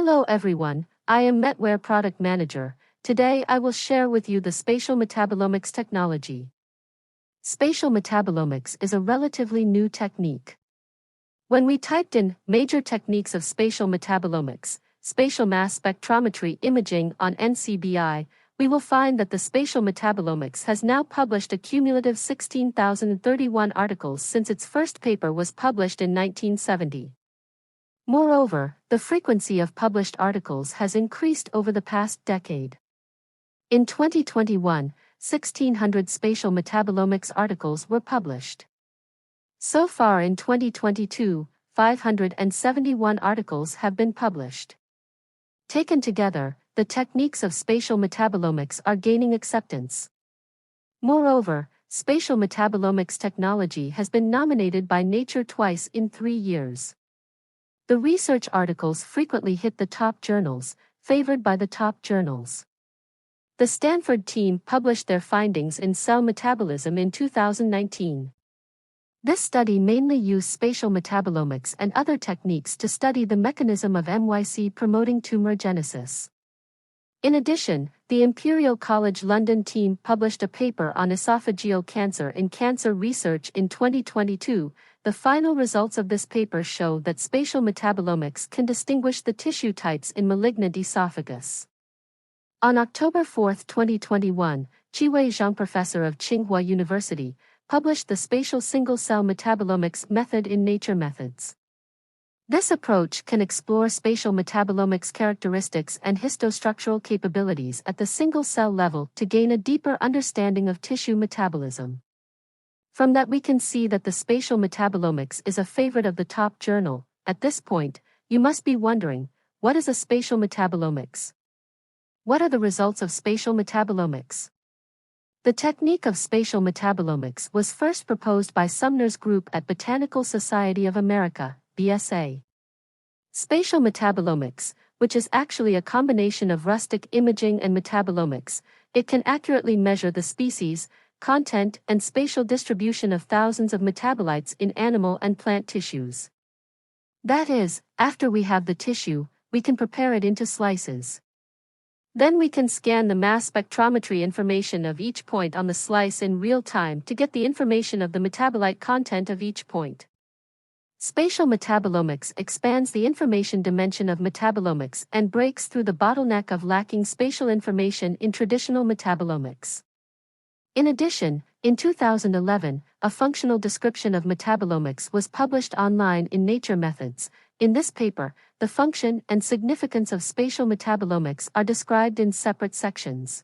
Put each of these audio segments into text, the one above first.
Hello everyone, I am Metware Product Manager. Today I will share with you the spatial metabolomics technology. Spatial metabolomics is a relatively new technique. When we typed in major techniques of spatial metabolomics, spatial mass spectrometry imaging on NCBI, we will find that the spatial metabolomics has now published a cumulative 16,031 articles since its first paper was published in 1970. Moreover, the frequency of published articles has increased over the past decade. In 2021, 1,600 spatial metabolomics articles were published. So far in 2022, 571 articles have been published. Taken together, the techniques of spatial metabolomics are gaining acceptance. Moreover, spatial metabolomics technology has been nominated by Nature twice in 3 years. The research articles frequently hit the top journals, favored by the top journals. The Stanford team published their findings in Cell Metabolism in 2019. This study mainly used spatial metabolomics and other techniques to study the mechanism of MYC promoting tumorigenesis. In addition, the Imperial College London team published a paper on esophageal cancer in Cancer Research in 2022. The final results of this paper show that spatial metabolomics can distinguish the tissue types in malignant esophagus. On October 4, 2021, Chiwei Zhang, professor of Tsinghua University, published the spatial single-cell metabolomics method in Nature Methods. This approach can explore spatial metabolomics characteristics and histostructural capabilities at the single-cell level to gain a deeper understanding of tissue metabolism. From that we can see that the spatial metabolomics is a favorite of the top journal. At this point, you must be wondering, what is a spatial metabolomics? What are the results of spatial metabolomics? The technique of spatial metabolomics was first proposed by Sumner's group at Botanical Society of America, BSA. Spatial metabolomics, which is actually a combination of rustic imaging and metabolomics, it can accurately measure the species, content, and spatial distribution of thousands of metabolites in animal and plant tissues. That is, after we have the tissue, we can prepare it into slices. Then we can scan the mass spectrometry information of each point on the slice in real time to get the information of the metabolite content of each point. Spatial metabolomics expands the information dimension of metabolomics and breaks through the bottleneck of lacking spatial information in traditional metabolomics. In addition, in 2011, a functional description of metabolomics was published online in Nature Methods. In this paper, the function and significance of spatial metabolomics are described in separate sections.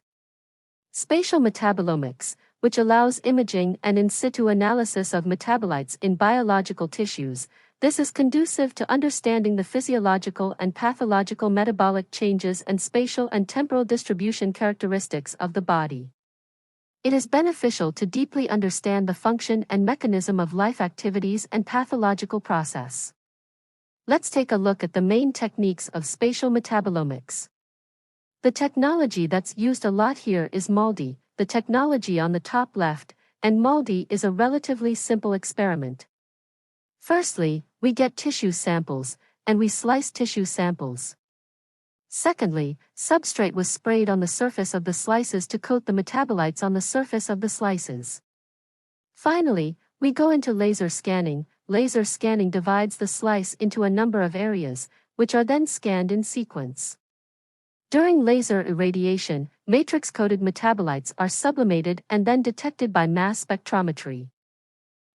Spatial metabolomics, which allows imaging and in situ analysis of metabolites in biological tissues, this is conducive to understanding the physiological and pathological metabolic changes and spatial and temporal distribution characteristics of the body. It is beneficial to deeply understand the function and mechanism of life activities and pathological process. Let's take a look at the main techniques of spatial metabolomics. The technology that's used a lot here is MALDI, the technology on the top left, and MALDI is a relatively simple experiment. Firstly, we get tissue samples, and we slice tissue samples. Secondly, substrate was sprayed on the surface of the slices to coat the metabolites on the surface of the slices. Finally, we go into laser scanning. Laser scanning divides the slice into a number of areas, which are then scanned in sequence. During laser irradiation, matrix-coated metabolites are sublimated and then detected by mass spectrometry.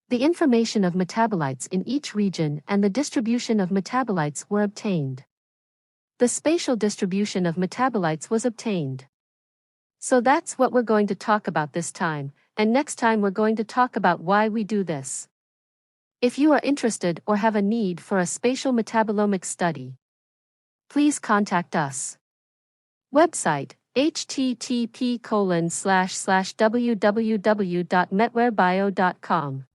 The information of metabolites in each region and the distribution of metabolites were obtained. The spatial distribution of metabolites was obtained. So that's what we're going to talk about this time, and next time we're going to talk about why we do this. If you are interested or have a need for a spatial metabolomics study, please contact us. Website, http://www.metwarebio.com